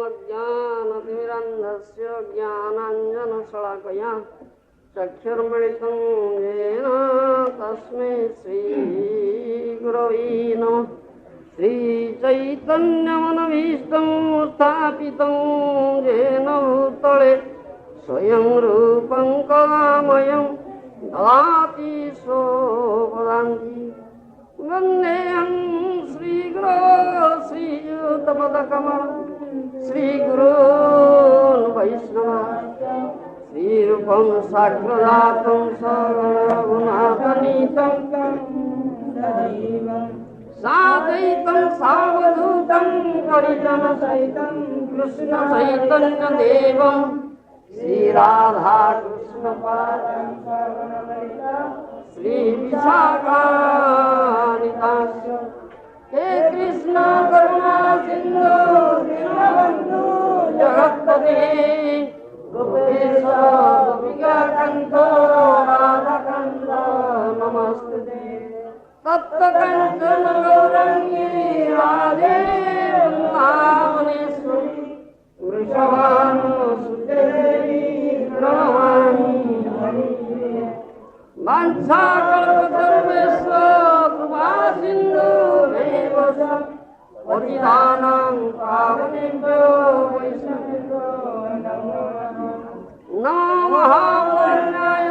अज्ञानतिमिरन्धस्य ज्ञानाञ्जनशलाकया चक्षुर्मिलितं येन तस्मै श्रीगुरवे नमः। श्रीचैतन्यमनभीष्टं स्थापितं येन भूतले स्वयं रूपं कलामयं ददाति स्वपदान्ति। वन्देऽहं श्रीगुरो श्रीयुतपदकमलं श्रीगुरोन् वैष्णवांश्च श्रीरूपं साग्रजातं सगुणागणितं साद्वैतं सावधूतं परिजनसहितं कृष्णचैतन्यदेवं श्रीराधाकृष्णपादं श्रीविशाखान्वितांश्च हे कृष्ण करुणा सिन्धु दीनबन्धु जगत्पते गोपेश गोपिकान्त राधाकान्त नमस्ते। तप्तकाञ्चन गौराङ्गी राधे वृन्दावनेश्वरी वृषभानुसुते प्रणमामि हरिप्रिये। वाञ्छाकल्पतरुभ्यश्च कृपासिन्धुभ्येव च पतितानां पावनेभ्यो वैष्णवेभ्यो नमो नमः। महापुरुषाय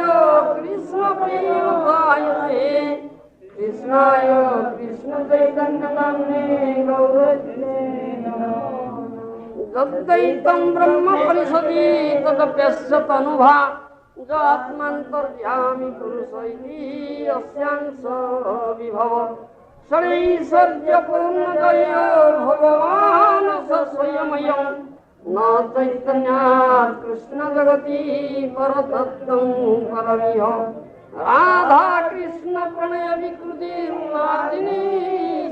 कृष्णप्रेमदायते कृष्णाय कृष्णचैतन्यनाम्ने गौरवे नमः। यद्वैतं ब्रह्मपरिषदि तदप्यस्य तनुभा आत्मान्तर्यामि पुरुषैति अस्यांश विभव षडैश्वर्यपूर्णदयो भगवान् स स्वयमयं न चैतन्यात् कृष्णजगति परतत्त्वं परमिह। राधा कृष्ण प्रणय विकृति मादिनी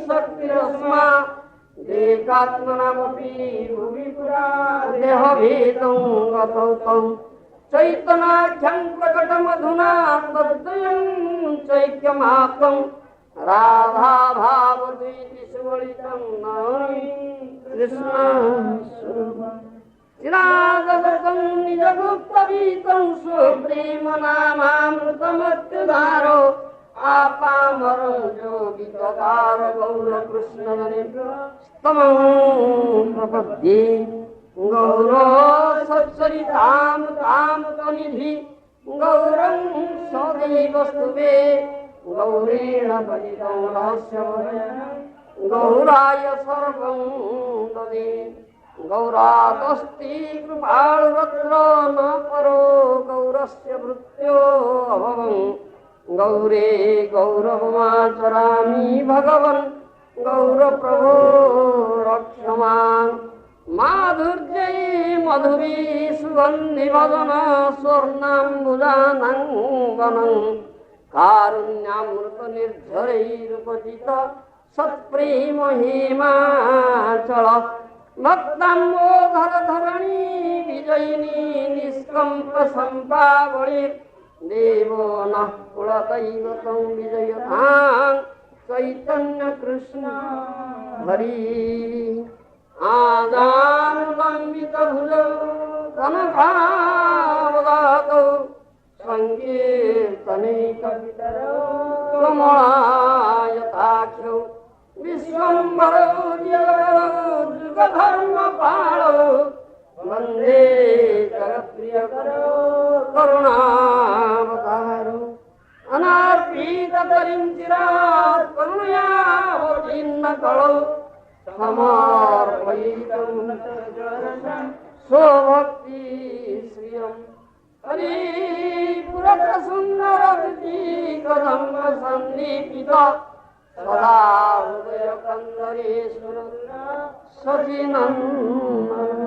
शक्तिरस्मा देकात्मनामपि भुवि पुरा देहभेदं गतौ तौ चैतनाख्यं प्रकटमधुना तद्वयं चैक्यमाप्तं राधा भावद्वीति सुवलितं नमामि कृष्णस्वरूपम्। चिरागतं निजगुप्तवीतं स्वप्रेमनामामृतमत्युदारो आपामरं योगितकार गौरकृष्णजनेभ्यस्तमं प्रपद्ये। गौर सच्चरितां तामतनिधि गौरं सदैवस्तुते गौरेण परितं रहस्यमयं गौराय सर्वं ददे। गौरादस्ति कृपाळुरत्र न परो गौरस्य भृत्यो अभवं। गौरे गौरवमाचरामि भगवन् गौरप्रभो रक्ष माम्। माधुर्यै मधुरी सुगन्धिवदन स्वर्णाम्बुजानं वनं कारुण्यामृतनिर्झरैरुपचित सत्प्रेम हेमाचल। भक्ताम्बोधर धरणी विजयिनी निष्कम्प सम्पावळि देवो नः कुलदैवतं विजयतां चैतन्य कृष्ण हरि। आजानुलम्बितभुजौ कनकावदातौ सङ्कीर्तनैकवितरौ कमलायताख्यौ विश्वम्भरौ जुगधर्मपालौ वन्दे जगत्प्रियकरौ करुणावतारौ। अनार्पिततरिं चिरात् करुणयावतीर्णकलौ समर्पयितं स्वभक्ति श्रियं। हरिपुरसुन्दरविकदम्ब सन्निहित सदा हृदयकन्दरेश्वर सचिनन्दन।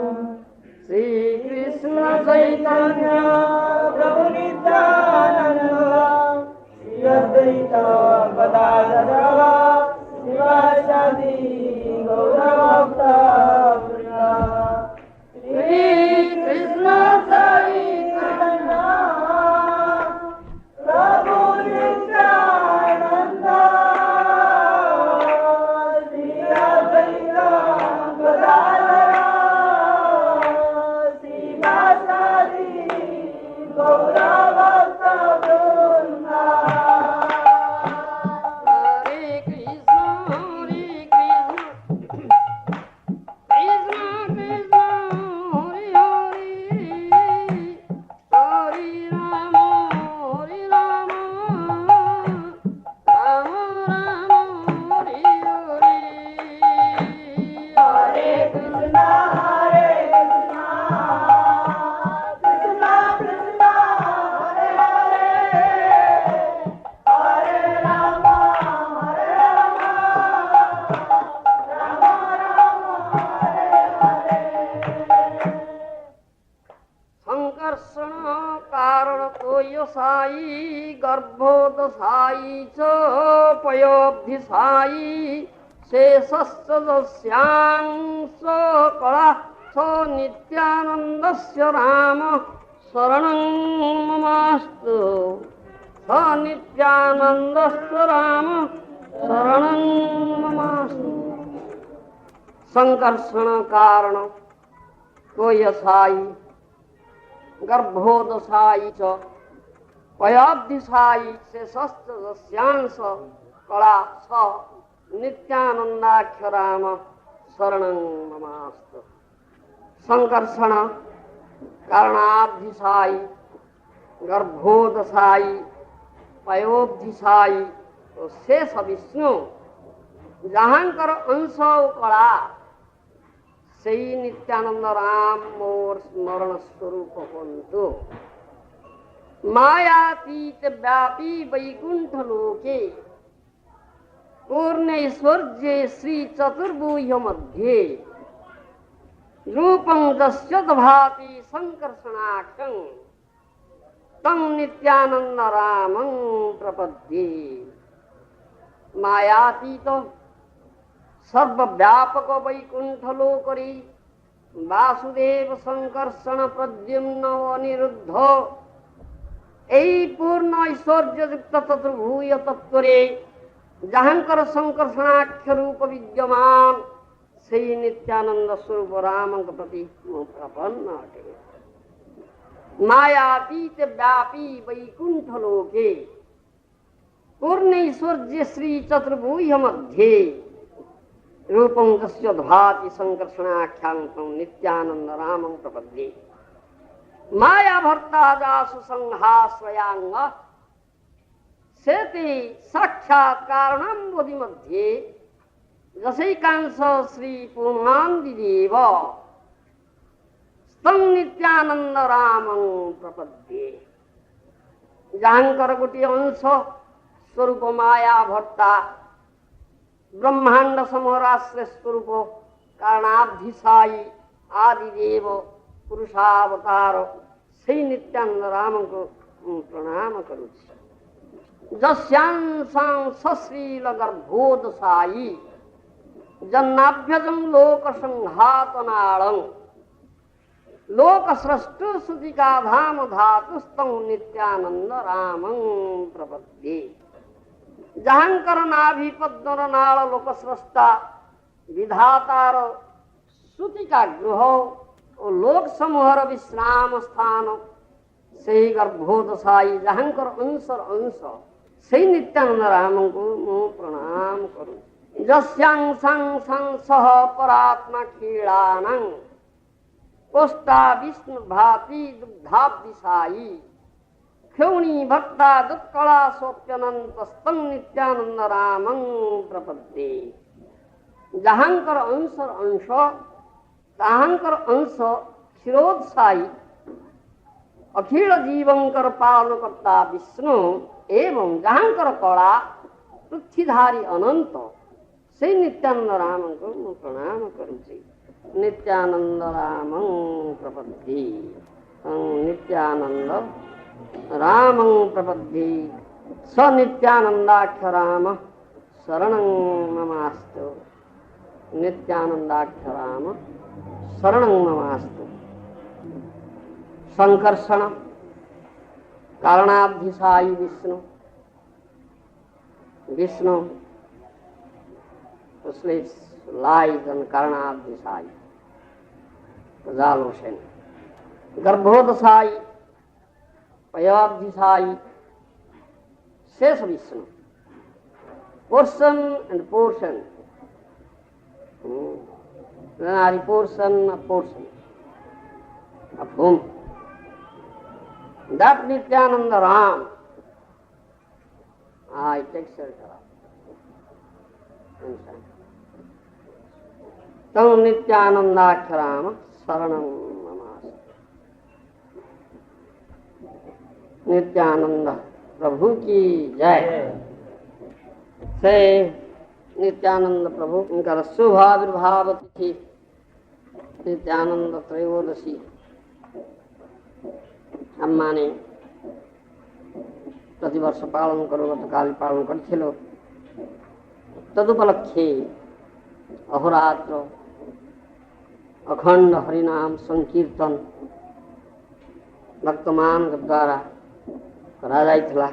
श्रीकृष्ण चैतन्य प्रभु नित्यानन्द श्री अद्वैत गदाधर शिवासादि गौरभक्तवृन्द। श्रीकृष्ण चैतन्य प्रभु नित्यानन्द श्री अद्वैत गदाधर साई गर्भोदशाई च पयोब्धिशाई शेषश्च दस्यांश कला स नित्यानन्दस्य राम शरणं ममास्तु। स नित्यानन्दस्य राम शरणं ममास्तु। संकर्षण कारण तोयसाई गर्भोदशाई च पयाब्धिशाई शेषश्च दस्यांश कला स नित्यानंदाख्य राम शरणं ममास्तु। संकर्षण कारणाब्धिशाई गर्भोदशाई पयोब्धिशाई तो शेष विष्णु जहांकर अंश कला सही नित्यानंद राम मोर स्मरण स्वरूप होन्तु। मायातीत व्यापी वैकुंठ लोके पूर्णैश्वर्ये श्री चतुर्भुज मध्ये रूपं दस्य भाति संकर्षणाख्यं तं नित्यानंद रामं प्रपद्ये। मायातीत सर्वव्यापक वैकुंठ लोकरी वासुदेव संकर्षण प्रद्युम्न अनिरुद्ध এই पूर्ण ऐश्वर्ययुक्त चतुर्भुज तत्वरे जहांकर संकर्षणाख्य रूप विद्यमान सही नित्यानंद स्वरूप राम प्रति प्रपन्न अटे। मायातीत व्यापी वैकुंठ लोके पूर्ण ऐश्वर्य श्री चतुर्भुज मध्ये रूपं तस्य भाति संकर्षणाख्यां नित्यानंद रामं प्रपद्ये। माया भर्ता दासु संहाश्रयांग सेति साक्षात् कारणंबोधि मध्ये रसैकांश श्री पूर्णान्दिदेव तं नित्यानंद रामं प्रपद्ये। जहांकर गोटे अंश स्वरूप माया भर्ता ब्रह्मांड समराश्रय स्वरूप कारणाब्धिशाई आदिदेव पुरुषावतार श्री नित्यानंद राम को प्रणाम करुछि। जस्यांसां सश्रील गर्भोदशाई जन्नाभ्यजं लोक संघातनालं लोक सृष्टु सुतिका धाम धातुस्तं नित्यानंद रामं प्रपद्ये। जहांकर नाभि पद्मर नाल लोक स्रष्टा विधातार सुतिका गृह और लोक समूहर विश्राम स्थान से गर्भोदशाई जहांकर अंशर अंश से नित्यानंद राम को मु प्रणाम करूं। जस्यांसां संसह परात्मा क्षीणानं कोष्टा विष्णु भाति दुग्धाब्धिशाई क्षौणी भक्ता दुत्कला सोप्यनंतस्तं नित्यानंद रामं प्रपद्ये। जहांकर अंशर अंश ताहंकर अंश क्षीरोत्साही अखिल जीवंकर पालनकर्ता विष्णु एवं जहांकर कला पृथ्वीधारी अनंत से नित्यानंद राम को प्रणाम करुछि। नित्यानंद रामं प्रपद्ये। नित्यानंद रामं प्रपद्ये। स नित्यानंदाख्य राम शरणं ममास्तु। नित्यानंदाख्य राम शरणं ममास्तु। संकर्षण कारणाब्धिशाई विष्णु विष्णु lies on कारणाब्धिशाई प्रजालोचन गर्भोदशाई पयाब्धिशाई शेष Vishnu portion and portion plenary portion of whom that Nityananda Ram I take shelter of तं नित्यानंदाख्य राम शरणं ममास्तु। नित्यानंद प्रभु की जय। से नित्यानंद प्रभु उनका शुभ आविर्भाव तिथि नित्यानंद त्रयोदशी अम्मा ने प्रतिवर्ष पालन करो, गतकाल पालन करथिलो। तदुपलक्षे अहोरात्र अखंड हरिनाम संकीर्तन भक्तमान द्वारा करा जाइथिला।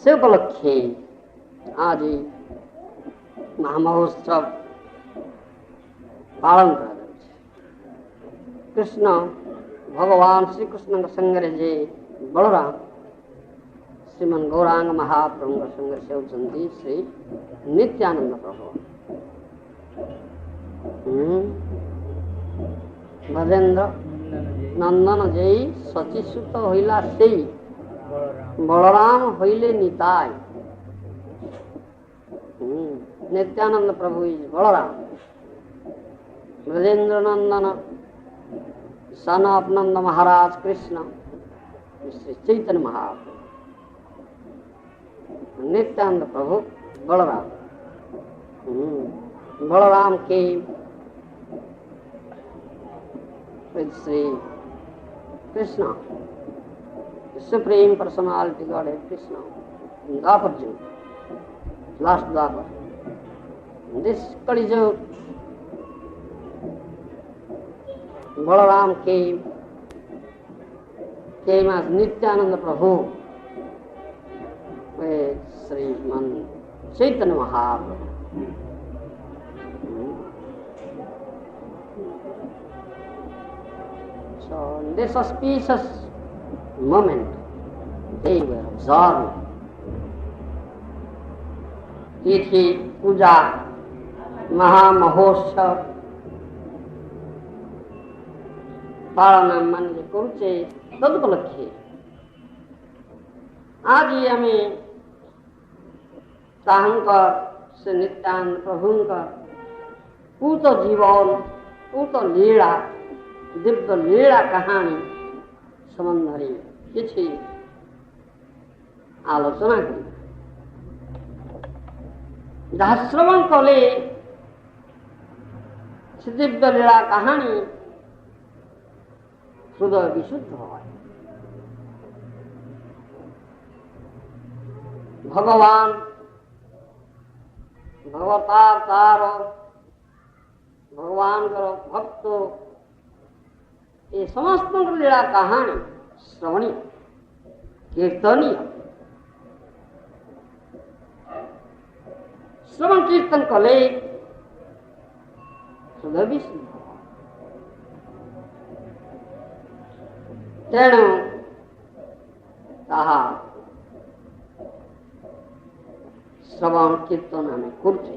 से उपलक्षे आज महामहोत्सव पालन करा जाउछि। कृष्ण भगवान श्री कृष्ण संगे जे बलराम श्रीमन गौरांग महाप्रभु संगे से होउछन्ति श्री नित्यानंद प्रभु। भजेन्द्र नंदन जय सचिसुत होइला सेई बलराम होइले Nitai. Nityananda Prabhu is Balram. Brajendra Nandan son of Nanda Maharaj Krishna Shri Chaitanya Mahaprabhu. Nityananda Prabhu Balram. Balram came with Sri Krishna, the Supreme Personality Godhead Krishna, in Dwapar Yuga, last Dwapar. In this Kali Yuga, Balaram came as Nityananda Prabhu with Sri Chaitanya Mahaprabhu. So in this auspicious moment, they were observing तिथि पूजा महामहोत्सव पालन मान करुचे। तदुपलक्षे आज आम ताहंकर से नित्यानंद प्रभुंकर पूत जीवन पूत लीला दिव्य लीला कहानी संबंधी किछि आलोचना करी। जहाँ श्रवण कले से दिव्य लीला कहानी हृदय विशुद्ध है। भगवान भगवतावतार भगवान भक्त ये समस्त लीला कहानी श्रवणीय कीर्तनीय। श्रवण कीर्तन कले हृदय विशुद्ध। तेणु ताहा श्रवण कीर्तन आम करुचे।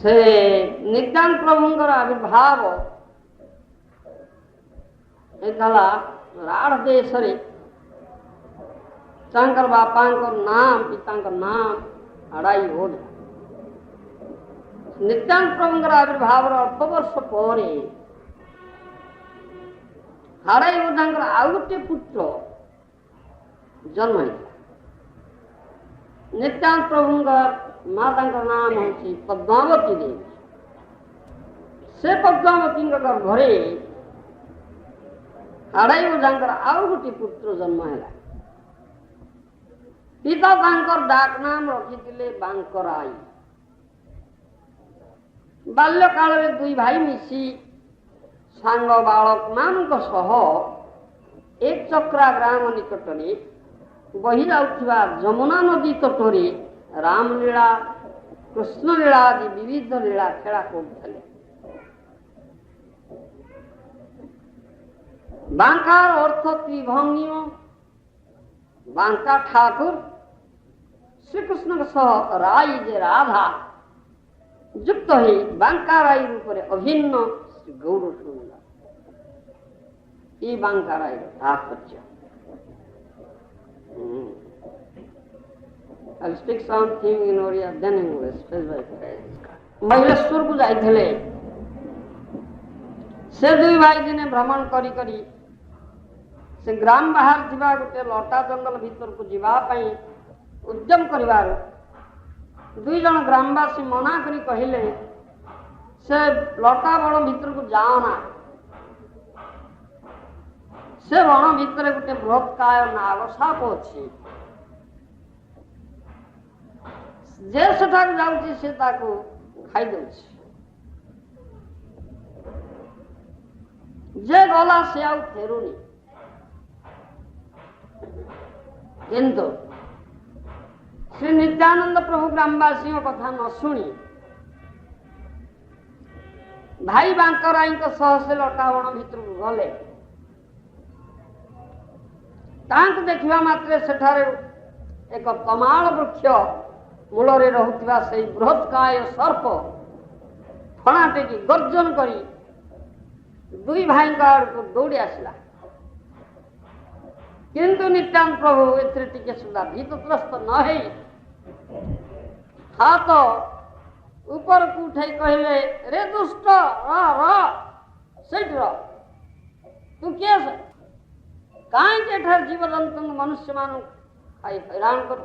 से नित्यानंद प्रभुंकर आविर्भाव एतला राढ़ देश रे तांकर बापांकर नाम पितांकर नाम अड़ाई हो। नित्यानंद प्रभुंकर आविर्भाव अल्प वर्ष पर हाड़ाई ओझांकर आउ गोटे पुत्र जन्म है। नित्यानंद प्रभुंकर माता नाम हूँ पद्मावती देवी। से पद्मावती गर्भरे हाड़ाई ओझांकर आउ गोटे पुत्र जन्म है। पिता तांकर डाक नाम रखिथिले बांकराई। बाल्य काल में दुई भाई मिसी सांग बालक मानक सह एक चक्रा ग्राम निकटने बही जाउथिबा जमुना नदी तटरे रामलीला कृष्णलीला आदि विविध लीला खेला करुथिले। बांकार अर्थ त्रिभंगी। बांका ठाकुर श्रीकृष्ण सह राई जे राधा युक्त ही बांका राई रूप अभिन्न श्री गौर सुंदर ये बांका राई तात्पर्य। I'll speak something in Oriya, then English, phrase by phrase. महिलेश्वर को जाइथिले से दुई भाई दिने भ्रमण करी करी से ग्राम बाहर थिबा गोटे लटा जंगल भीतर को जीवा पई उद्यम करिवार दुई जन ग्रामवासी मना करी कहिले से लटा बड़ भीतर को जाओ ना से रण भितर गोटे बृहत्काय नाग साप अच्छी जे सेठाक जाउछि से ताको खाई दउछि जे गला से आउ फेरुनी किंतु श्री नित्यानंद प्रभु ग्रामवासी कथा न शुणी भाई बांकराई सह से लटावण भितर गले तांक देखिबा मात्रे सेठारे एक तमाल वृक्ष मूलरे रहुथिबा सेई बृहत्काय सर्प फणाटे की गर्जन करी दुई भाई आड़ को दौड़ी आसला किंतु नित्यानंद प्रभु एथरे टिके सुधा भीतत्रस्त न है हाथ ऊपर को उठाई कहले रे दुष्ट र तू किए कहीं जीव जंतु मनुष्य मान खाई हैरान कर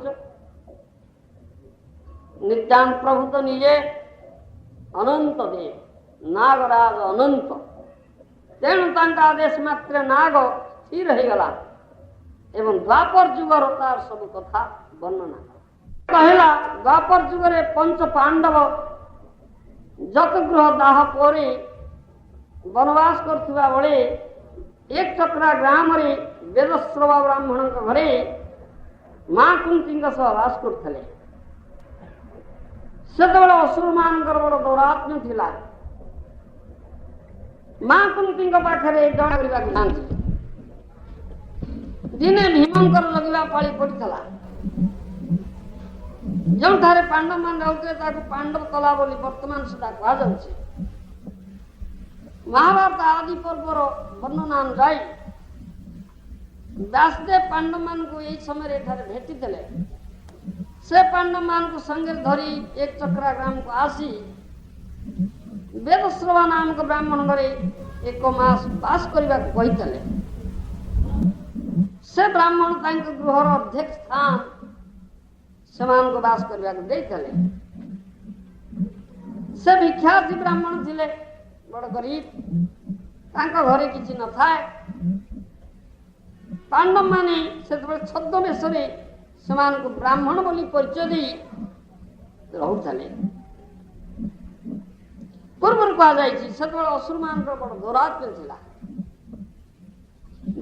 नित्यानंद प्रभु तो निजे अनंत देव नागराज अनंत तेणु तांका आदेश मात्र नाग स्थिर हो गला एवं द्वापर जुगर तार सब कथा वर्णना कहला द्वापर जुगरे पंच पांडव जतगृह दाह परे वनवास करथिबा बेले एक चक्रा ग्राम रे वेदश्रवा ब्राह्मण घरे माँ कुंती वास करथिले सेतबेले असुर मानकर बड़ दौरात्म्य थिला माँ कुंती पाखरे जण करबाक जांती दिने भीमंकर लगला पाली पड़ता जो पांडव मान रहते पांडव तला बोली वर्तमान सुधा कह महाभारत आदि पर्वर वर्णना जाई व्यासदेव पांडव मान को यही समय भेटी से पांडव मान को संगे धरी एक चक्रा ग्राम को आसी वेदश्रवा नामक ब्राह्मण घरे एक मास बास करने कही से ब्राह्मण गृहर अध्यक्ष स्थान से बास करने से भिक्षार्थी ब्राह्मण थिले बड़ गरीब घरे किसी न था पांडव माने से छद्मवेश से ब्राह्मण बोली परिचय दी रोते पूर्व कह असुर मान बड़ दौरात्म्य थिला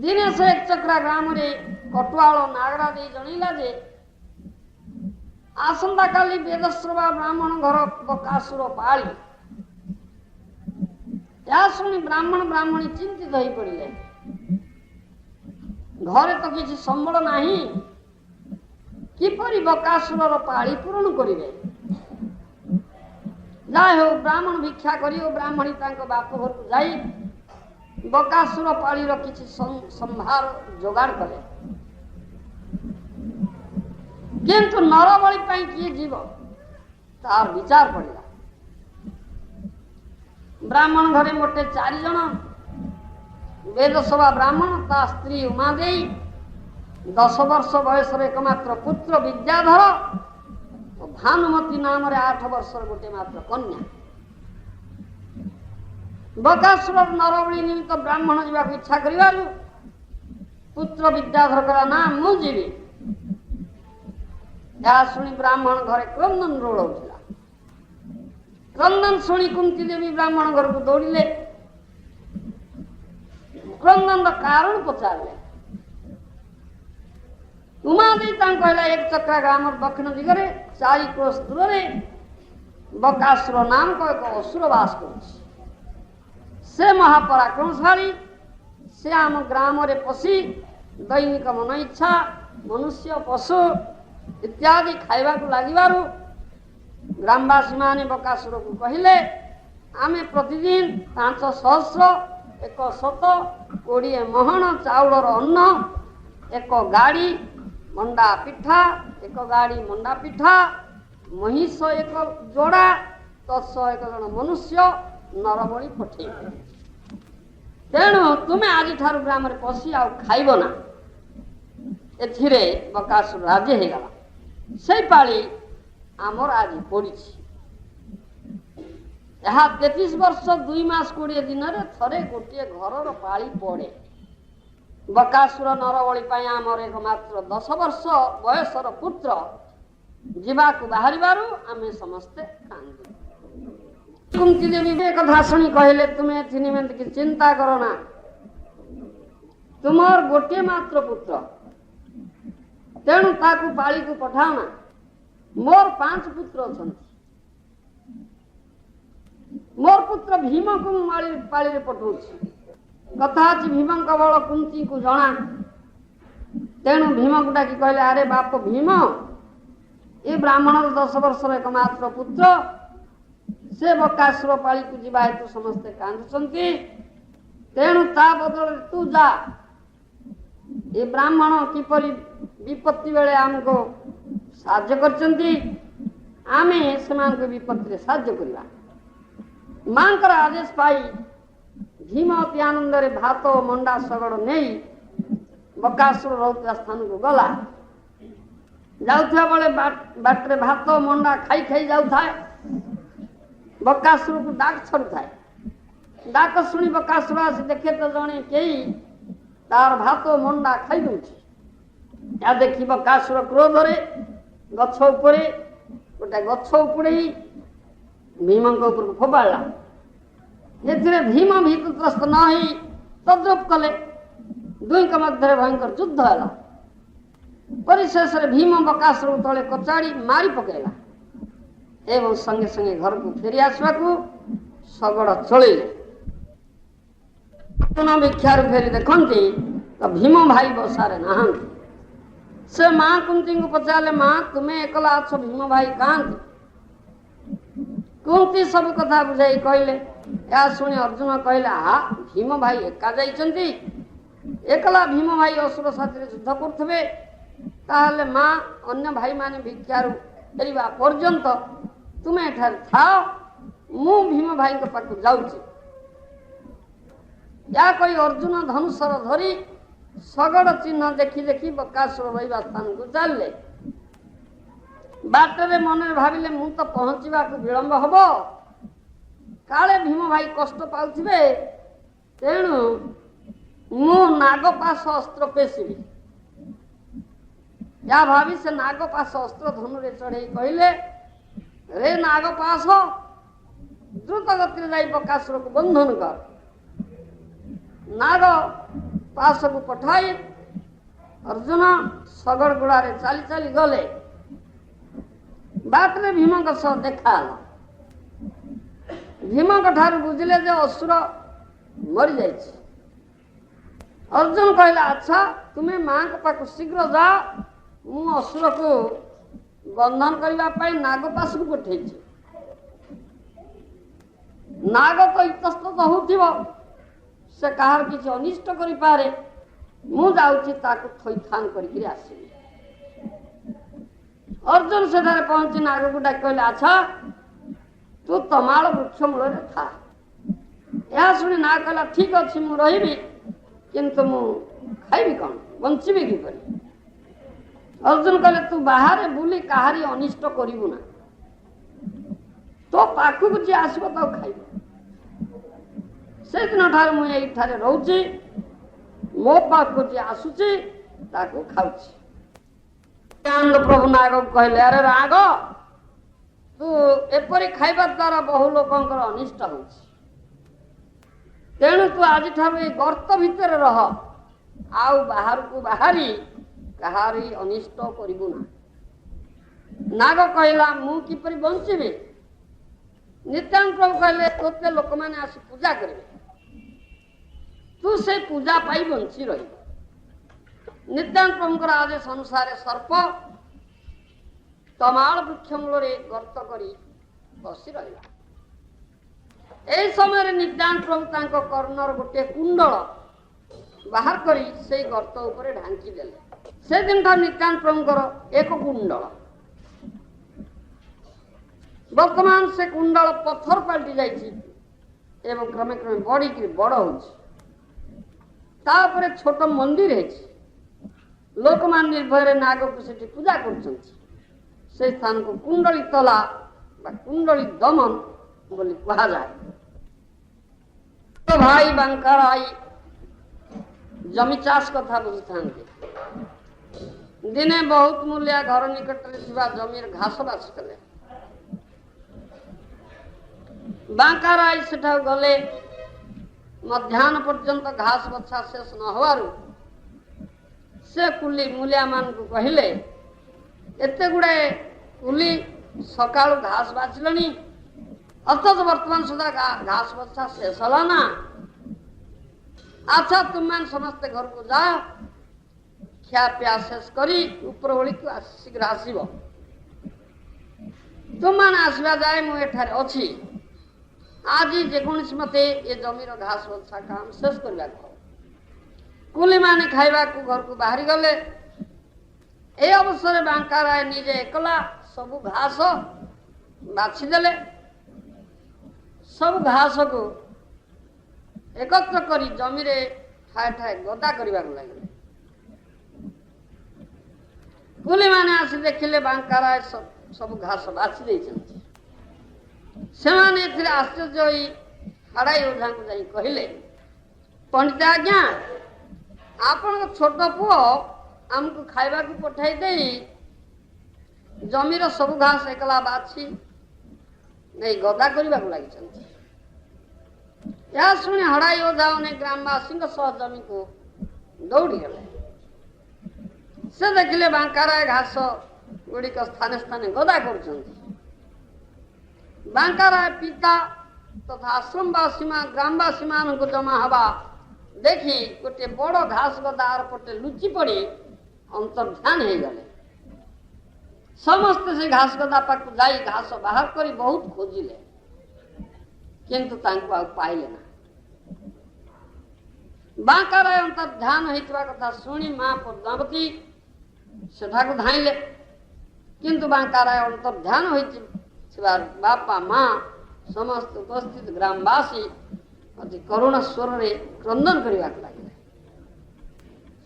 दिने से एक चक्रा ग्राम रे कटुआल नागरा दे जनइला जे आसंता काली वेदश्रवा ब्राह्मण घर बकासुर पाली या शुणी ब्राह्मण ब्राह्मणी चिंतित हो पड़े घरे तो किसी संबल नाही किपरि बकासुर पाली पूरण करिवे जाय हो ब्राह्मण भिक्षा करी ब्राह्मणी बाप घर को जाई बकासुर पालीर किसी संभार जोगाड़ कले किंतु नरबली किए जीव तार विचार पड़ा ब्राह्मण घरे मोटे 4 जन वेदसभा ब्राह्मण ता स्त्री उमा देई 10 वर्ष बयस एकमात्र पुत्र विद्याधर भानुमती नाम रे 8 वर्ष गोटे मात्र कन्या बकासुर नरबली निमित्त ब्राह्मण जीवा इच्छा करिवारु पुत्र विद्याधर का नाम मु जीवी या शुणी ब्राह्मण घरे क्रंदन रोड़ा क्रंदन शुणी कुंती देवी ब्राह्मण घर को दौड़िले क्रंदन कारण पचारे उमा दी कहला एक चक्रा ग्राम दक्षिण दिगरे 4 कोश दूर बकासुर नाम को एक असुर वास कर से महापराक्रमशाली से आम ग्राम रे पशि दैनिक मन इच्छा मनुष्य पशु इत्यादि खाइबा को लागिबारु ग्रामवासी माने बकासुर को कहिले आमे प्रतिदिन 500 120 महण चाउलर अन्न एक गाड़ी मंडा पिठा एक गाड़ी मंडा पिठा महिष एक जोड़ा तत्स एक जन मनुष्य नरबली पठे तेणु तुमे आज ठार ग्राम पशि आ खाइब ना एथिरे बकासुर राजी हो गला से पाली आमर आज पड़ी 33 वर्ष 2 मास 20 दिन रे थरे गोटे घर पाली पड़े बकासुर नरबली पाई आमर एकमात्र 10 वर्ष बयसर पुत्र जीवाकू बाहरी आमे समस्ते कांदी। कुंती देवी एक कथा शुणी कहले तुम्हें निमित्त की चिंता करो ना, तुमर गोटे मात्र पुत्र तेणु ताकू पाली को पठाओ ना। मोर 5 पुत्र अछंती, मोर पुत्र भीम को पाली पठाऊची। कथा अच्छी भीम बल कुंती को जना, तेणु भीम को डाकी कहले अरे बाप भीम, ये ब्राह्मण 10 वर्षर एकमात्र पुत्र से बकासुर पाली को जीवा हेतु समस्ते कांदुचंती, तेणु ता बदल तू जा। ये ब्राह्मण किपरि विपत्ति बेले आमको साहाय्य करचंती, आमे सेमानक विपत्ति साहाय्य करबा। मांकर आदेश पाई भीम अति आनंद रे भात मंडा सगड़ नहीं बकासुर रहता स्थान को गला। जाउथवा बेले बाटरे भात मंडा खाई खाई जाउथाय, बकासुर को डाक छड़ुथाय। डाक शुणी बकासुर आसी देखे तो जणे केही तार भात मंडा खाई दउछि। या देखि बकासुर क्रोध रे गछ उपरे गोटे गछ उपड़े भीमंक ऊपर फोबाड़ा। एथिरे भीम भीतत्रस्त न होई तद्रुप कले, दुईक मध्य भयंकर युद्ध होला। परिशेष भीम बकासुर तले कचाड़ी मारी पकेला एवं संगे संगे घर को फेरी आसवा शगड़ चलिले। भिक्षार फेरी देखती तो भीम भाई बसारे नहांती। से माँ कुंती को पचारे माँ तुम्हें एकला अच्छ भीम भाई कहांती। कुंती सब कथा बुझाई कहले। या शुणी अर्जुन कहले हा भीम भाई एका जाइछंती, एकला भीम भाई असुर साथी युद्ध करथबे, ताहले माँ अन्य भाई माने भिक्षार फेरिबा पर्यंत तुम्हें एठार थाओ, मु भीम भाई के पाख जाउछि। या कोई अर्जुन धनुषर धरी सगड़ चिन्ह देखी देखी बकासुर रहिबा स्थान को चलले। बाटरे मन भाविले मु तो पहुंचवा को विलंब हबो, काले भीम भाई कष्ट पाउथिबे, तेणु मु नागपाश अस्त्र पेशिबी। या भावी से नागपाश अस्त्र धनुरे चढ़े कहले रे नागपाश द्रुत गति जाई बकासुर को बंधन कर। नाग पाश को पठाई अर्जुन सगड़ गुड़ारे चाली चाली गले। बाटरे भीम सह देखा। भीम ठार बुझिले जे असुर मरी जाइछि। अर्जुन कहला अच्छा तुम्हें माँ के पाख शीघ्र जा, मु असुर को बंधन करने नागपाश को पठे। नाग तो इतस्तत होथिबो, से कहार किसी अनिष्ट करि पारे, मु जाउछि ताको थैथान करिकरी आसीबी। अर्जुन सेठारे पहुंची नाग को डाक कहले अच्छा तू तमाल वृक्ष मूल था। यह शुणी नाग कहला ठीक अच्छी मु रही, किंतु मु खाइबी कौन, बंचीबी किपरि। अर्जुन कहले तू बाहर बुली काहारी अनिष्ट करिबु ना, तो पाखु जी आसब तो खाइब। से दिन ठार मु एठारे रहूची, मो पाखु जी आसुची ताकू खाउची। प्रभु नाग कहले अरे राग तू एपरी खाइबा द्वारा बहु लोकंकर अनिष्ट होछि, तेणु तू आज ठार गर्त भितर रह, आउ बाहर को बाहरी कहारी अनिष्ट करिबु ना। नाग कहला मु किपरि बंचिबी। नित्यानंद प्रभु कहले तोते लोक माने आसी पूजा करिवे, तू से पूजा पाई बंची रही। नित्यानंद प्रभुଙ୍କର आदेश अनुसार सर्प तमाल वृक्ष मूल गर्त करी बसी रहा। एई समय नित्यानंद प्रभु तांको कर्णर गोटे कुंडल बाहर करी से गर्त उपरे ढांकी देले। से दिन ठार नित्यानंद प्रभुଙ୍କର एक कुंडल वर्तमान से कुंडल पत्थर पलटि जाइछि एवं क्रमे क्रमे बढ़ी बड़ होछि। तापरे छोट मंदिर है, लोक मान निर्भय नाग को सेठी पूजा करछंती। से स्थान को कुंडली तला बा कुंडली दमन बोली कहा जाए। तो भाई बांकर आई जमी चाष कथा बुझी था। दिने बहुत मूल्य घर निकट जमीर घास बाछ कले। बांका राय सेठा गले मध्याह्न पर्यंत घास बछा शेष न हवारु से कुली मूलिया मान को कहले एते गुड़ाए कुली सकाळु घास बाछलनी अथच वर्तमान सुधा घास बछा शेष हला ना। अच्छा तुम मान समस्ते घर को जाओ खिया पिया शेष करी ऊपर ओली को शीघ्र आसब। तुम मान आसवा जाए मु एठारे अछि आज जेकोसी मते ये जमीर घास बछा काम शेष करवा कुली माने खाइबा को घर को बाहरी गले। ए अवसर बांका राय निजे एकला सबु घास बाछि देले। सब घास को एकत्र करी जमीरे ठाए ठाए गदा करबा लगे। कुली माने आसी देखिले बांका राय सब घास बाछि देइछन्ति। सेमाने एथिरे आश्चर्य होई हड़ाई ओझा को जाई कहिले पंडित आज्ञा आपण छोट पुओ आमको खाइबा को पठाई देई जमीर सब घास एकला बाछि नहीं गदा करबा लगी। या शुणी हड़ाई ओझा ने ग्रामवासी सह जमी को दौड़ी गले। से देखिले बांकाराय घास गुड़िक स्थाने स्थाने गदा कर। बांकाराय पिता तथा आश्रमवासी ग्रामवासी मान को जमा हवा देखी गोटे बड़ घास गदार पटे लुचि पड़ी अंतर्ध्यान हो गले। समस्त से घास गदा पाक जाई घास बाहर करी बहुत खोजिले किंतु तांको आ पाइले ना। बांकाराय अंतर्ध्यान होइतबा कथा सुनी मां पद्मावती सेठा को धाइले किंतु बांकाराय अंतर्ध्यान होइतबार बापा मां समस्त उपस्थित ग्रामवासी अति करुण स्वर रे क्रंदन करबा लागिले।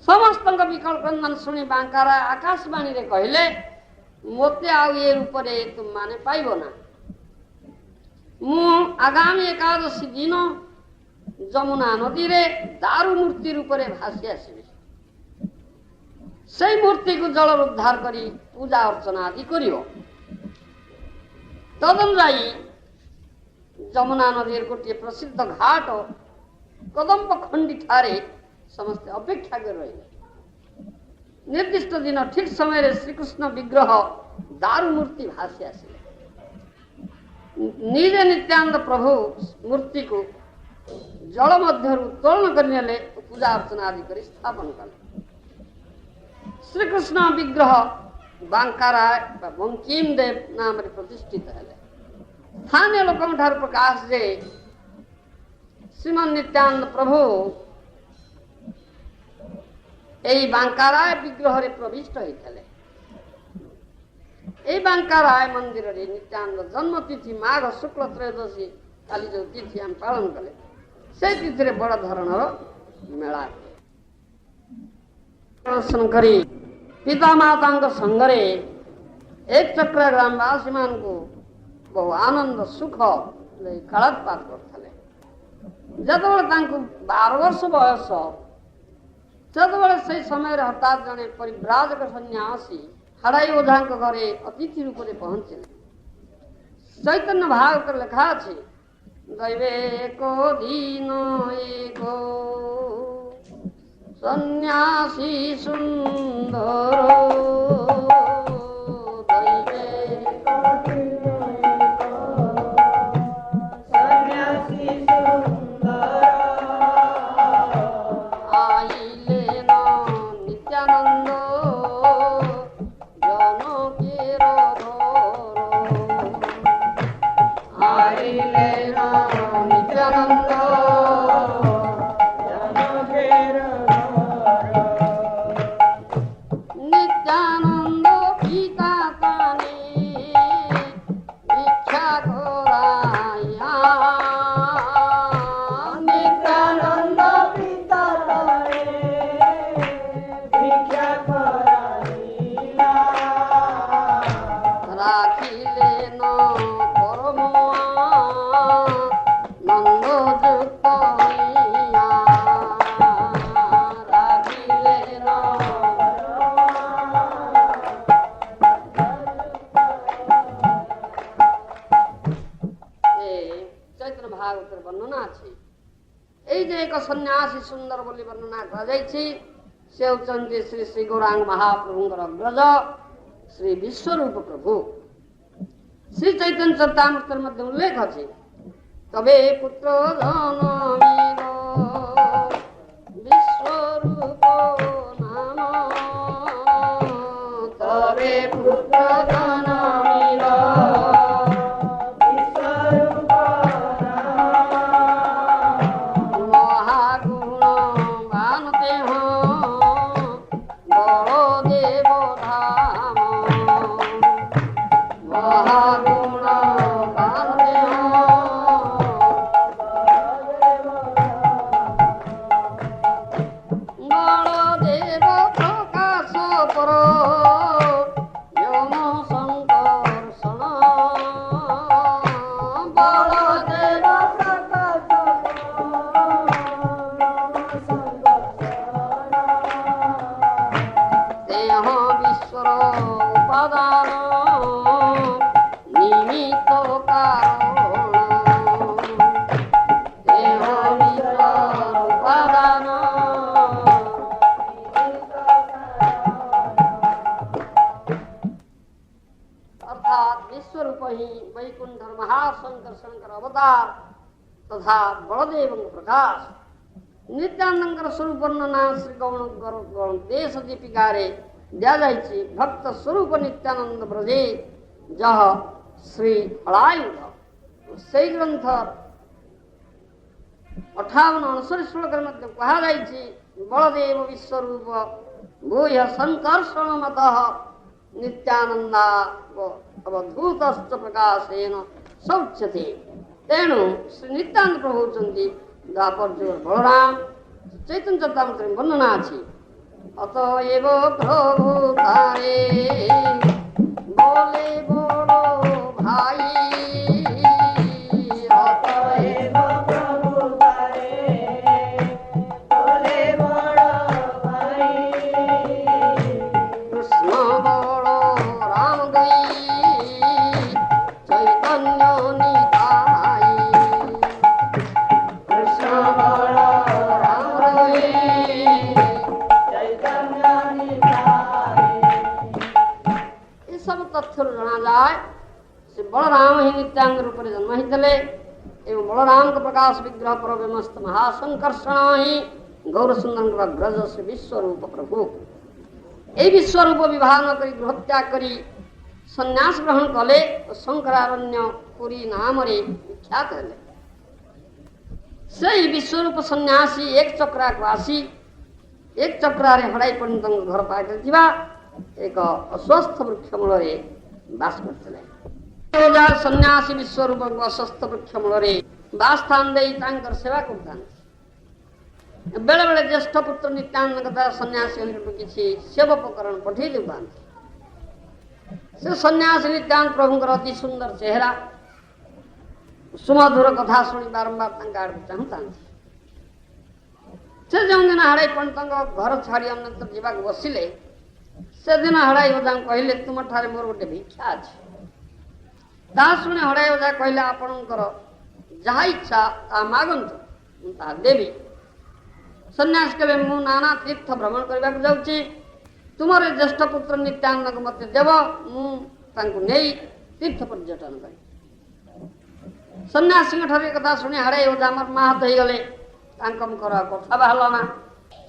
समस्त विकल क्रंदन सुनी बांकाराय आकाशवाणी रे कहले मोते आउ ये रूप रे तुम माने पाइबो ना। मु आगामी एकादशी दिन जमुना नदी रे दारू मूर्ति रूप रे भासी आसीबे। से मूर्ति को जल उद्धार करी पूजा अर्चना आदि करियो। तदन जाई जमुना नदी गोटे प्रसिद्ध घाट कदम्ब खंडी ठारे समस्त अपेक्षा कर रही। निर्दिष्ट दिन ठीक समय श्रीकृष्ण विग्रह दारू मूर्ति भासी आसिले। निजे नित्यानंद प्रभु मूर्ति को जल मध्य उत्तोलन करने पूजा अर्चना आदि कर स्थापन कले। श्रीकृष्ण विग्रह बांकाराय बंकिम देव नाम प्रतिष्ठित है। स्थानीय लोक प्रकाश जे श्रीमन नित्यानंद प्रभु यही बांकाराय विग्रह रे प्रविष्ट होते। यही बांकाराय मंदिर रे नित्यानंद जन्म तिथि माघ शुक्ल त्रयोदशी काली जो तिथि हम पालन कले से तिथि रे बड़ धरणर मेला दर्शन करी पिता माता संगरे एक चक्र ग्रामवासी मान को बहु आनंद सुख कालात्पात करते। जब 12 वर्ष बयस जब से समय हठात जड़े परिव्राजक सन्यासी हड़ाई ओझा घरे अतिथि रूप से पहुंचे। चैतन्य भागवत लिखा है दैवे को दीन एको सन्यासी सुंदर राखिले न परम चैतन्य भागवत वर्णना अच्छी ये एक सन्यासी सुंदर बोली वर्णना से होती श्री श्री गौरांग महाप्रभुंर अग्रज श्री विश्वरूप प्रभु श्री चैतन्य चरितामृत मध्य उल्लेख अच्छे तबे पुत्र जनमीर विश्वरूप नाम तबे पुत्र जनमीर तथा बलदेव प्रकाश नित्यानंद स्वरूप वर्णना श्री गौण देश दीपिकारे दिया जाइए भक्त स्वरूप नित्यानंद ब्रजे जह श्री हलायुध से ग्रंथ 58 श्लोक कहा बलदेव विश्वरूप भूय संकर्षण मत नित्यानंदा अवधूत प्रकाशेन शौच्यते तेणु श्री नित्यानंद प्रभु होती द्वापर जुग बलराम चैतन्य चरितामृत वर्णना अच्छी अतएव प्रभु तारे बोले बोलो भाई अतएव प्रभु तारे बोले बोलो भाई कृष्ण बोलो राम गई चैतन्य तथ्य जना जाए से बलराम ही नित्यानंद रूप जन्म ही एवं बलराम के प्रकाश विग्रह पर मस्त महासंकर्षण ही गौर सुंदर अग्रज से विश्वरूप प्रभु ये विश्वरूप विवाह न करी गृहत्याग करी संन्यास ग्रहण कले और शंकरारण्य पुरी नाम विख्यात हेले से विश्वरूप सन्यासी एक चक्रासी एक चक्रारे हड़ाई पर्यंत घर पाकर जीवा एक अस्वस्थ वृक्ष मूल बास करते सन्यासी विश्वरूप अस्वस्थ वृक्ष मूल बास स्थान दे सेवा करता बेले बेले ज्येष्ठ पुत्र नित्यानंद द्वारा सन्यासी किसी सेवोपकरण पठे देता से सन्यासी नित्यानंद प्रभु अति सुंदर चेहरा सुमधुर कथा शुणी बारंबार चाहता से जो दिन हाड़ाई पंडित घर छाड़ी अन्यत्र जावाक बसिले से दिन हड़ाई ओझा कहले तुम ठारे मोर गोटे भिक्षा अच्छे शुणी हड़ाई ओझा कहले आपणकर जहाँ इच्छा ता मागंतु देवी सन्यास कहे मु नाना तीर्थ भ्रमण करने जाऊँगी तुमर ज्येष्ठ पुत्र नित्यानंद को मत देव मुझे तीर्थ पर्यटन कर सन्यासी ठारे कथा शुणी हड़ाई ओझा मोर माहात हो गले कथा बाहर ना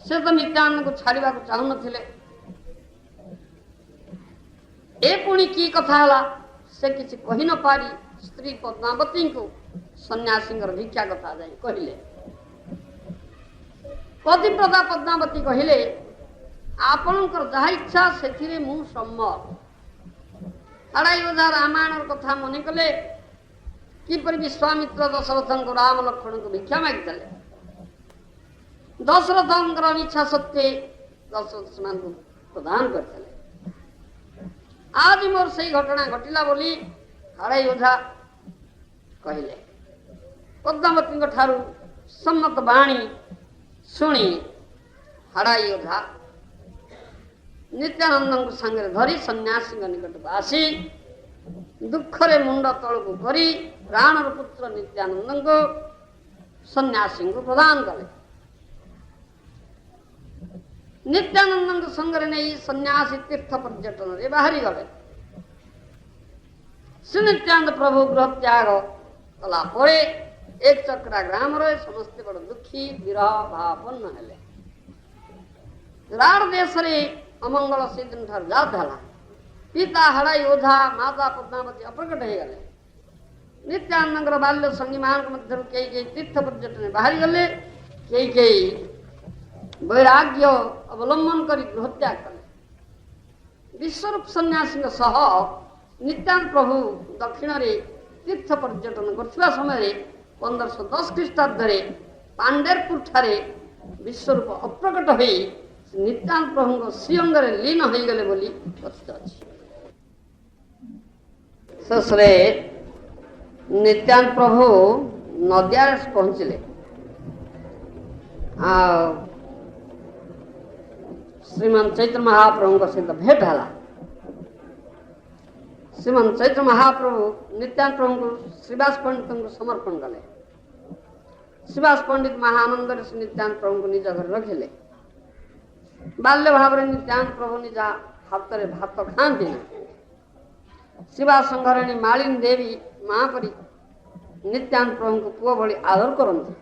से तो नित्यानंद को छाड़ा चाहू न ए पुणी की कथा है से किसी कही न पारी स्त्री पद्मावती को सन्यासी भिक्षा कथा जाए कहले पतिव्रता पद्मावती कहले आपणकर जहाँ इच्छा से सम्मत हड़ाई ओझा रामायण कथा मन कले किपर विश्वामित्र दशरथ को राम लक्ष्मण को भिक्षा मागिदे दशरथ इच्छा सत्वे दशरथ से प्रदान करते आज मोर से घटना घटिला बोली हड़ाई ओझा कहले पद्मावती ठारू सम्मत बाणी शुणी हड़ाई ओझा नित्यानंद संगे धरी सन्यासी निकट को आसी ଦୁଃଖରେ ମୁଣ୍ଡ ତଳକୁ କରି ପ୍ରାଣର ପୁତ୍ର ନିତ୍ୟାନନ୍ଦଙ୍କୁ ସନ୍ନ୍ୟାସୀଙ୍କୁ ପ୍ରଦାନ କଲେ। ନିତ୍ୟାନନ୍ଦଙ୍କ ସଙ୍ଗରେ ନେଇ ସନ୍ନ୍ୟାସୀ ତୀର୍ଥ ପର୍ଯ୍ୟଟନରେ ବାହାରିଗଲେ। ଶ୍ରୀ ନିତ୍ୟାନନ୍ଦ ପ୍ରଭୁ ଗୃହ ତ୍ୟାଗ କଲା ପରେ ଏକ ଚକ୍ରା ଗ୍ରାମରେ ସମସ୍ତେ ବଡ଼ ଦୁଃଖୀ ବିରହ ଭାବାପନ୍ନ ହେଲେ। ରାଡ଼ ଦେଶରେ ଅମଙ୍ଗଳ ସେଦିନ ଠାରୁ ଜାତ ହେଲା। ପିତା ହଡ଼ାଇ ଓଝା ମାତା ପଦ୍ମାବତୀ ଅପ୍ରକଟ ହେଇଗଲେ। ନିତ୍ୟାନନ୍ଦଙ୍କର ବାଲ୍ୟ ସଙ୍ଗୀମାନଙ୍କ ମଧ୍ୟରୁ କେହି କେହି ତୀର୍ଥ ପର୍ଯ୍ୟଟନରେ ବାହାରିଗଲେ, କେହି କେହି ବୈରାଗ୍ୟ ଅବଲମ୍ବନ କରି ଗୃହତ୍ୟାଗ କଲେ। ବିଶ୍ୱରୂପ ସନ୍ନ୍ୟାସୀଙ୍କ ସହ ନିତ୍ୟାନନ୍ଦ ପ୍ରଭୁ ଦକ୍ଷିଣରେ ତୀର୍ଥ ପର୍ଯ୍ୟଟନ କରୁଥିବା ସମୟରେ 1510 ଖ୍ରୀଷ୍ଟାବ୍ଦରେ ପାଣ୍ଡେରପୁର ଠାରେ ବିଶ୍ୱରୂପ ଅପ୍ରକଟ ହୋଇ ନିତ୍ୟାନନ୍ଦ ପ୍ରଭୁଙ୍କ ଶ୍ରୀଅଙ୍ଗରେ ଲୀନ ହୋଇଗଲେ ବୋଲି କଥିତ ଅଛି। ଶେଷରେ ନିତ୍ୟାନନ୍ଦ ପ୍ରଭୁ ନଦିଆରେ ପହଞ୍ଚିଲେ। ଆଉ ଶ୍ରୀମାନ ଚୈତ୍ର ମହାପ୍ରଭୁଙ୍କ ସହିତ ଭେଟ ହେଲା। ଶ୍ରୀମାନ ଚୈତ୍ର ମହାପ୍ରଭୁ ନିତ୍ୟାନନ୍ଦ ପ୍ରଭୁଙ୍କୁ ଶ୍ରୀବାସ ପଣ୍ଡିତଙ୍କୁ ସମର୍ପଣ କଲେ। ଶ୍ରୀବାସ ପଣ୍ଡିତ ମହା ଆନନ୍ଦରେ ଶ୍ରୀ ନିତ୍ୟାନନ୍ଦ ପ୍ରଭୁଙ୍କୁ ନିଜ ଘରେ ରଖିଲେ। ବାଲ୍ୟ ଭାବରେ ନିତ୍ୟାନନ୍ଦ ପ୍ରଭୁ ନିଜ ହାତରେ ଭାତ ଖାଆନ୍ତି ନାହିଁ। ଶ୍ରୀବାସ ଘରଣୀ ମାଳିନୀ ଦେବୀ ମା ପରି ନିତ୍ୟାନନ୍ଦ ପ୍ରଭୁଙ୍କୁ ପୁଅ ଭଳି ଆଦର କରନ୍ତି।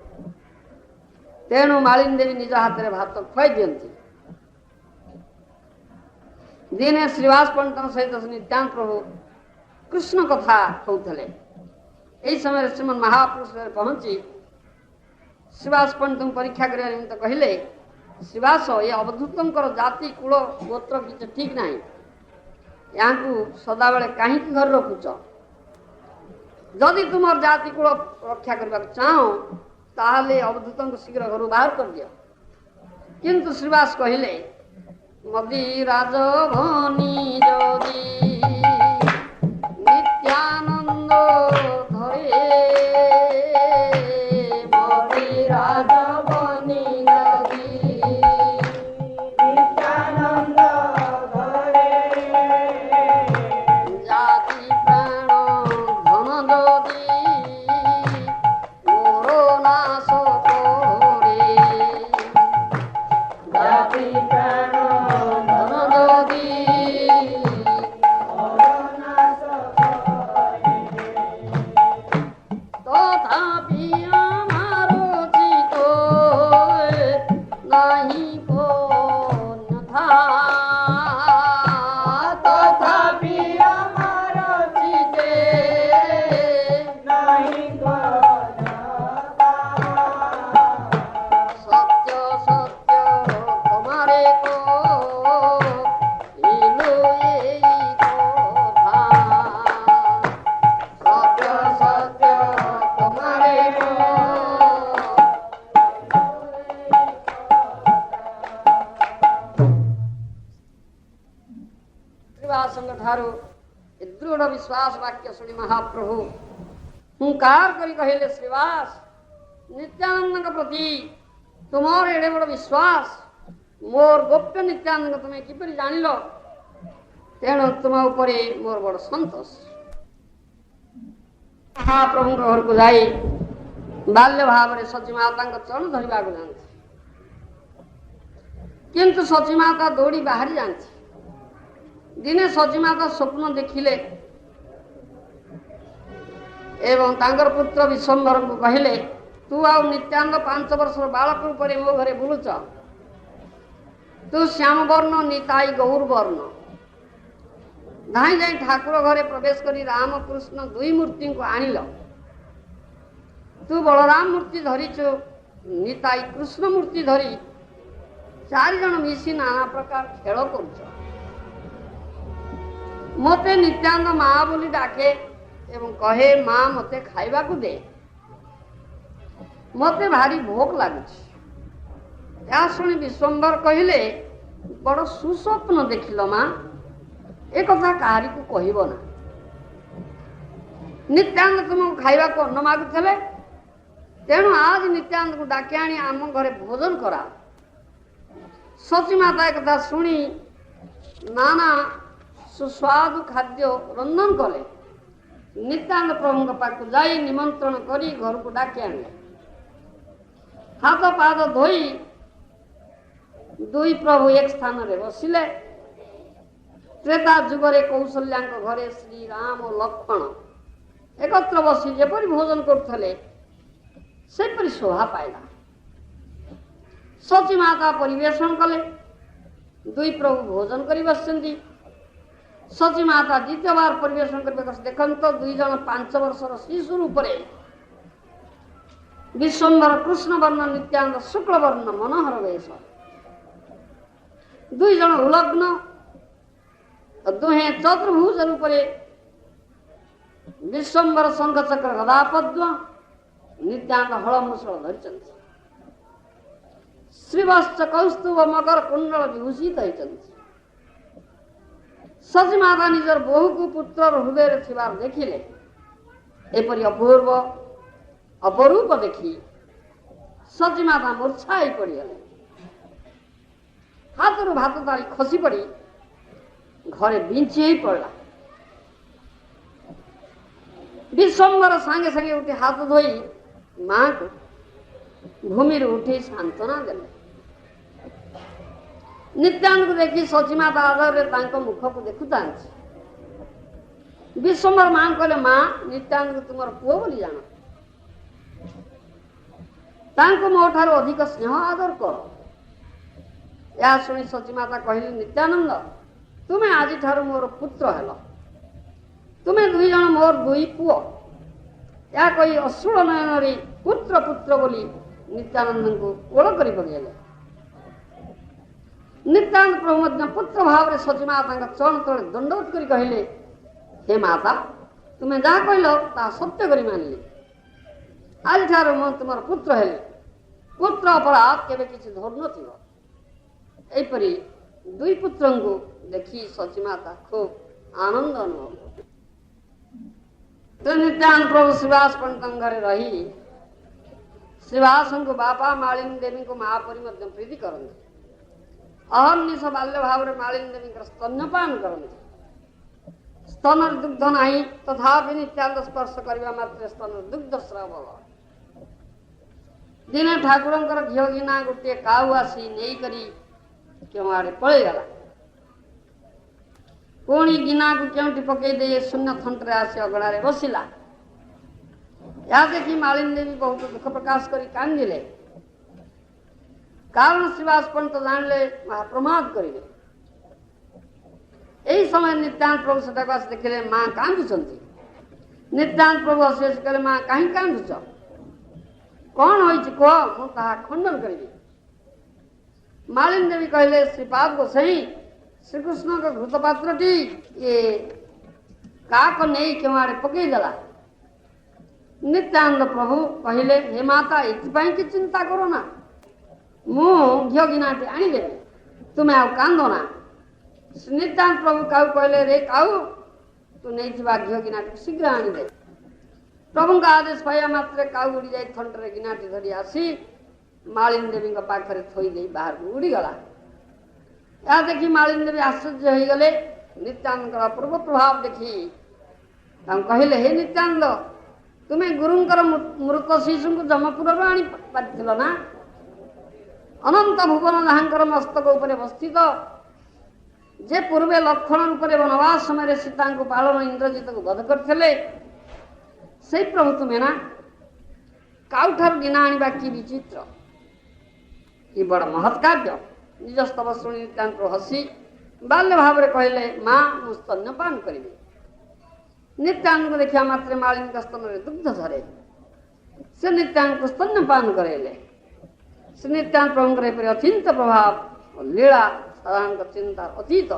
ତେଣୁ ମାଳିନୀ ଦେବୀ ନିଜ ହାତରେ ଭାତ ଖୁଆଇ ଦିଅନ୍ତି। ଦିନେ ଶ୍ରୀବାସ ପଣ୍ଡିତଙ୍କ ସହିତ ନିତ୍ୟାନନ୍ଦ ପ୍ରଭୁ କୃଷ୍ଣ କଥା କହୁଥିଲେ। ଏହି ସମୟରେ ଶ୍ରୀମନ୍ ମହାପୁରୁଷରେ ପହଞ୍ଚି ଶ୍ରୀବାସ ପଣ୍ଡିତଙ୍କୁ ପରୀକ୍ଷା କରିବା ନିମିତ୍ତ କହିଲେ, ଶ୍ରୀବାସ, ଏ ଅବଧୂତଙ୍କର ଜାତି କୂଳ ଗୋତ୍ର କିଛି ଠିକ ନାହିଁ। ୟାଙ୍କୁ ସଦାବେଳେ କାହିଁକି ଘରେ ରଖୁଛ? ଯଦି ତୁମର ଜାତି କୂଳ ରକ୍ଷା କରିବାକୁ ଚାହଁ ତାହେଲେ ଅବଧୂତଙ୍କୁ ଶୀଘ୍ର ଘରୁ ବାହାର କରିଦିଅ। କିନ୍ତୁ ଶ୍ରୀବାସ କହିଲେ, ମଦି ରାଜଭନୀ ଯଦି ନିତ୍ୟାନନ୍ଦ ଧରେ, ମଦି ରାଜଭନୀ ଯଦି ନିତ୍ୟାନନ୍ଦ ଧରେ, ଜାତି ପ୍ରାଣ ଧନ ଯଦି ମୋର ନାଶ କରେ, ଜାତି ପ୍ରାଣ ଠାରୁ ଦୃଢ ବିଶ୍ୱାସ ବାକ୍ୟ ଶୁଣି ମହାପ୍ରଭୁ ହୁଙ୍କାର କରି କହିଲେ, ଶ୍ରୀବାସ, ନିତ୍ୟାନନ୍ଦଙ୍କ ପ୍ରତି ତୁମର ଏଡ଼େ ବଡ଼ ବିଶ୍ୱାସ, ମୋର ଗୋପ୍ୟ ନିତ୍ୟାନନ୍ଦଙ୍କ ତୁମେ କିପରି ଜାଣିଲ? ତେଣୁ ତୁମ ଉପରେ ମୋର ବଡ଼ ସନ୍ତୋଷ। ମହାପ୍ରଭୁଙ୍କ ଘରକୁ ଯାଇ ବାଲ୍ୟ ଭାବରେ ସଚୀମାତାଙ୍କ ଚରଣ ଧରିବାକୁ ଯାଆନ୍ତି। କିନ୍ତୁ ସଚୀମାତା ଦୌଡ଼ି ବାହାରି ଯାଆନ୍ତି। ଦିନେ ସଚୀମାତା ସ୍ୱପ୍ନ ଦେଖିଲେ ଏବଂ ତାଙ୍କର ପୁତ୍ର ବିଶ୍ୱମ୍ବରଙ୍କୁ କହିଲେ, ତୁ ଆଉ ନିତ୍ୟାନନ୍ଦ 5 ବର୍ଷର ବାଳକ ରୂପରେ ମୋ ଘରେ ବୁଲୁଛ। ତୁ ଶ୍ୟାମ ବର୍ଣ୍ଣ, ନିତାଇ ଗୌର ବର୍ଣ୍ଣ। ଧାଇଁ ଯାଇ ଠାକୁର ଘରେ ପ୍ରବେଶ କରି ରାମକୃଷ୍ଣ 2 ମୂର୍ତ୍ତିଙ୍କୁ ଆଣିଲ। ତୁ ବଳରାମ ମୂର୍ତ୍ତି ଧରିଛୁ, ନିତାଇ କୃଷ୍ଣ ମୂର୍ତ୍ତି ଧରି 4 ଜଣ ମିଶି ନାନା ପ୍ରକାର ଖେଳ କରୁଛ। ମୋତେ ନିତ୍ୟାନନ୍ଦ ମା ବୋଲି ଡାକେ ଏବଂ କହେ, ମା ମୋତେ ଖାଇବାକୁ ଦେ, ମୋତେ ଭାରି ଭୋକ ଲାଗୁଛି। ଏହା ଶୁଣି ବିଶ୍ୱମ୍ବର କହିଲେ, ବଡ଼ ସୁସ୍ୱପ୍ନ ଦେଖିଲ ମା, ଏ କଥା କାହାରିକୁ କହିବ ନା। ନିତ୍ୟାନନ୍ଦ ତୁମକୁ ଖାଇବାକୁ ଅନ୍ନ ମାଗୁଥିଲେ, ତେଣୁ ଆଜି ନିତ୍ୟାନନ୍ଦକୁ ଡାକି ଆଣି ଆମ ଘରେ ଭୋଜନ କରାଅ। ସଚୀମାତା ଏକଥା ଶୁଣି ନାନା ସୁସ୍ୱାଦୁ ଖାଦ୍ୟ ରନ୍ଧନ କଲେ नित्यानंद प्रभु पाक जाई निमंत्रण करी घर को डाकी आने हाथ पाद धोई दुई प्रभु एक स्थान रे बसिले। त्रेता जुगरे कौशल्या घरे श्री राम और लक्ष्मण एकत्र बसी जेपरी भोजन करथले सेपरी शोभा पाइला। सची माता परिवेशन कले दुई प्रभु भोजन करी बसचंदी। सची माता द्वितीय बार परिवेशन करबे देखन तो दुई जन 5 वर्षर शिशु रूप विश्वम्बर कृष्ण वर्ण नित्यानंद शुक्ल वर्ण मनोहर वेश दुई जन उलग्न दुहे चतुर्भुज रूप विश्वम्बर शंख चक्र गदा पद्म नित्यानंद हल मुसल धरी श्रीवत्स कौस्तुभ मकर कुंडल विभूषित होती। सची माता निजर बहु को पुत्र हृदय थिबार देखिले एपरी अपूर्व अपरूप देखी सची माता मूर्छाई पड़गले। हाथ भात तारी खसी पड़ी घरे बिंची पड़ा। विश्वम्बर सांगे सांगे उठी हाथ धोई मां को भूमि उठी सांत्वना देले। नित्यानंद को देखी सची माता आदर मुख को देखुता विश्वम्बर मां कहले मां नित्यानंद तुम पुओ बोली जान मो ठार अधिक स्नेह आदर कर। या शुणी सची माता कहली नित्यानंद तुम्हें आज ठार मोर पुत्र हेल तुम्हें दुई जन मोर दुई पुओ। या कही अश्रुल नयन पुत्र पुत्र बोली नित्यानंद को ओळ करी पकेले। नित्यानंद प्रभु पुत्र भाव सची माता चरण तले दंडवत करी कहले हे माता तुम्हें जहाँ कहल ता सत्य करी मानली। आज ठार मो तुम पुत्र हेले पुत्र अपराध केबे किछि धर नथिबो। एपरी दुई पुत्र को देखी सची माता खूब आनंद अनुभव। नित्यानंद प्रभु श्रीवास पंडित घरे रही श्रीवास को बापा मालिनी देवी को महापरी प्रीति करते। अहर्निश बाल्य भाव में मालिनी देवी स्तन्यपान करते। स्तन दुग्ध नहीं तथापि नित्यानंद स्पर्श करने मात्र स्तन दुग्ध स्राव। दिने ठाकुर घीओ गिना गोटे काऊ आसी नहीं करी क्यों आड़े पलैगला। पुणी गिना को क्योंटी पकईदे शून्य थंटे आसी अगड़े बसिला। या देखी मालिनी देवी बहुत दुख प्रकाश करी कांदिले। कारण श्रीवास पंडित जानले महाप्रमाद करेंगे। यही समय नित्यानंद प्रभु सटाक देखिले माँ कांदुचंती। नित्यानंद प्रभु हसी हसी कहले माँ कहीं कांदुच कौन होइछि कह मु ताहा खंडन करिबी। मालिनी देवी कहले श्रीपाद गोसाई श्रीकृष्ण का घृत पात्रटी ये काक नहीं क्यों आड़े पकईदेला। नित्यानंद प्रभु कहले हे माता एथपाई कि चिंता करो ना मु घीओ गिनाटी आनीदेवी तुम्हें आउ कांदो ना। नित्यानंद प्रभु काऊ कहले रे काऊ तू नहीं घीओ गिनाटी शीघ्र आनीदे। प्रभु का आदेश पाया मात्र काऊ उड़ी जाए थंटे गिनाटी धरी आसी मालिनी देवी पाखे थोईदे बाहर को उड़ीगला। या देखी मालिनी देवी आश्चर्य हो गले। नित्यानंद अपूर्व प्रभाव देखी कहले हे नित्यानंद तुम्हें गुरुंकर मृत शिशु को जमपुर आनी पारिथिल ना। अनंत भुवन जहांकर मस्तक उपरे अवस्थित जे पूर्वे लक्षण रूप वनवास समय सीता को पालन इंद्रजित को वध करते से प्रभु तुम्हें ना काउठार गिना आनिबा कि विचित्र कि बड़ महत् कार्य। निज स्तव शुणी नित्यानंद हसी बाल्य भाव में कहले माँ मु स्तन्यपान करी। नित्यानंद को देखा मात्र मालिनी का स्तन में दुग्ध झरे से नित्यानंद को स्तन्यपान करेले। से नित्यानंद प्रभु अचिंत प्रभाव और लीला साधारण चिंता अतीत।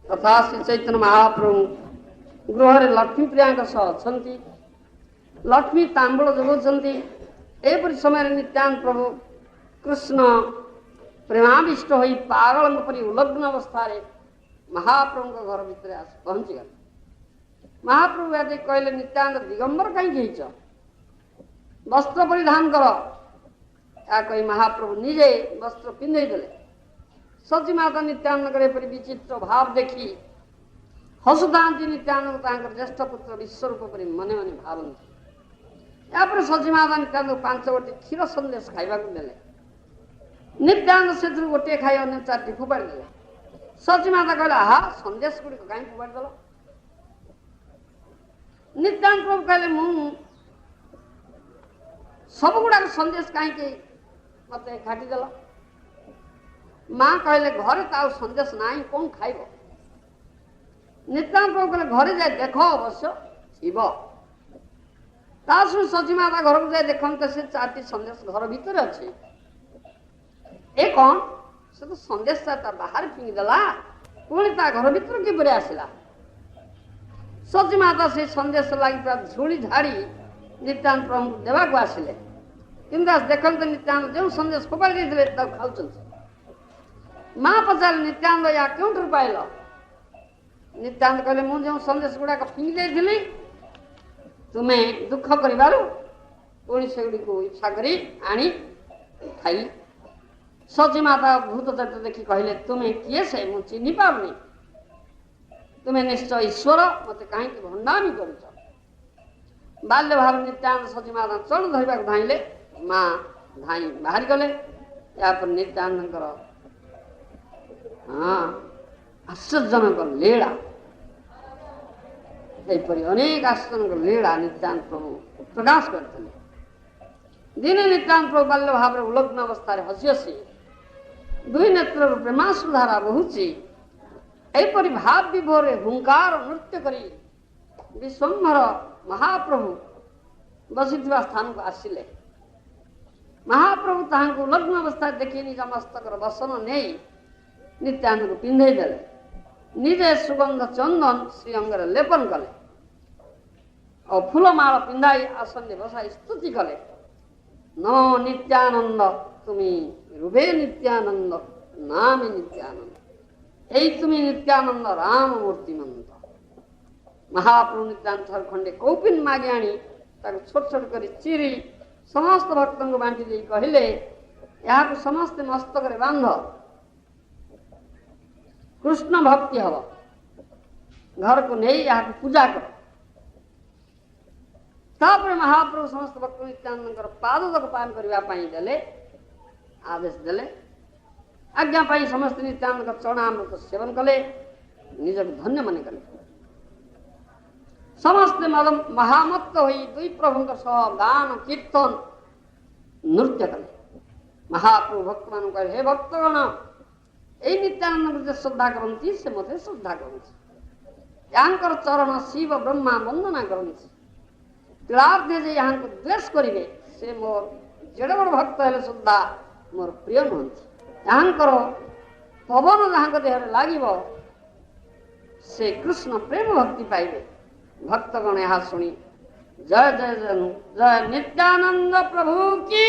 तथा श्री चैतन्य महाप्रभु गृह लक्ष्मी प्रिया सह अच्छा लक्ष्मी तांबूल जोगाउछन्ति। एपरि समय नित्यानंद प्रभु कृष्ण प्रेमाविष्ट हो पागल परी उलग्न अवस्था महाप्रभु घर भितर आस पहुंचीगले। महाप्रभु आदि कहले नित्यानंद दिगंबर कहीं वस्त्र परिधान कर। या कही महाप्रभु निजे वस्त्र पिंधे देले। सची माता नित्यानंद एपरी विचित्र भाव देखी हसुदांती नित्यानंद तांकर ज्येष्ठ पुत्र विश्वरूप परि मने मने भावन्ति। यापर सचिमादा नित्यानंद 5 गोटी क्षीर संदेश खाइबाकु देले। नित्यानंद से गोटे खाई अन्य 4टी फोपाड़ी देले। सचिमाता कहला हा संदेश गुड़ी कहीं फोपाड़ी देल। नित्यानंद प्रभु कहले मु सब गुड़ा संदेश कहीं मत घाटी देल। माँ कहले घरे तो संदेश ना कौन खाइब। नित्यानंद प्रभु कहले घरे जाए देख अवश्य थीब। सचिमाता घर को जाए देखते से 4टी संदेश घर भितर अच्छे। ए कौन से तो संदेश बाहर फिंगिदेला पुणी ता घर भीतर किपर आसला। सचिमाता से संदेश लगी झोली झाड़ी नित्यानंद प्रभु को देवाक आसिले। किंतु देखते नित्यानंद जो संदेश फोपाड़ी देते खाऊ। माँ पचारे नित्यानंद या क्यों पाइल। नित्यानंद कहले मु जो संदेश गुड़ाक फिंगी देली तुम्हें दुख करू पुणी से गुड़ी को इच्छा करी आनी खाई। सचिमाता भूत चरित्र देखी कहले तुम्हें किए से मु चिन्ह पाऊनी। तुम्हें निश्चय ईश्वर मत कहीं भंडामी कर। बाल्य भाव नित्यानंद सचिमाता चढ़ धरवा धाइले। माँ धाई बाहर गले। यापर नित्यानंद हाँ आश्चर्यजनक लीला यहीपरि अनेक आश्चर्यजनक लीला नित्यानंद प्रभु प्रकाश करते। दिने नित्यानंद प्रभु बाल्य भाव उलग्न अवस्था हसी हसी 2 नेत्र प्रेमाश्रुधारा बहुची। यहीपरि भाव विभोर हुंकार नृत्य करी विश्वम्भर महाप्रभु बसी स्थान को आसिले। महाप्रभु ताहां उलग्न अवस्था देखी निज मस्तक वसन नहीं नित्यानंद को पिंधे देले। निजे सुगंध चंदन श्री अंगर लेपन कले और फूलमाल पिंधाई आसन बसाई स्तुति कले। नमो नित्यानंद तुमी रूपे नित्यानंद नामे नित्यानंद यही तुमी नित्यानंद राम मूर्तिमंत। महाप्रभु नित्यानंद खंडे कौपिन मागे आनी छोट छोट कर चिरी समस्त भक्त को बांटी दे कहले यहाँ समस्त मस्तक बांध कृष्ण भक्ति हम घर को नहीं यहाँ पूजा कर। तापर महाप्रभु समस्त भक्त नित्यानंद पादक पान करने देले आदेश देले। आज्ञा पाई समस्त नित्यानंद चरणामृत सेवन कले निज धन्य मन कले। समस्त महामत्त हो 2 प्रभु सह गान कीर्तन नृत्य कले। महाप्रभु भक्त मान कहे हे भक्तगण यही नित्यानंद श्रद्धा करती से मत श्रद्धा कर चरण शिव ब्रह्मा वंदना करती। तिलार्थे जे यहाँ को द्वेष करेंगे से मोर जेड़े बड़ भक्त है श्रद्धा मोर प्रिय नुहति। यहाँ पवन जहाँ देह लगे से कृष्ण प्रेम भक्ति पाइबे। भक्तगण यहाँ शुणी जय जय जय जय नित्यानंद प्रभु की।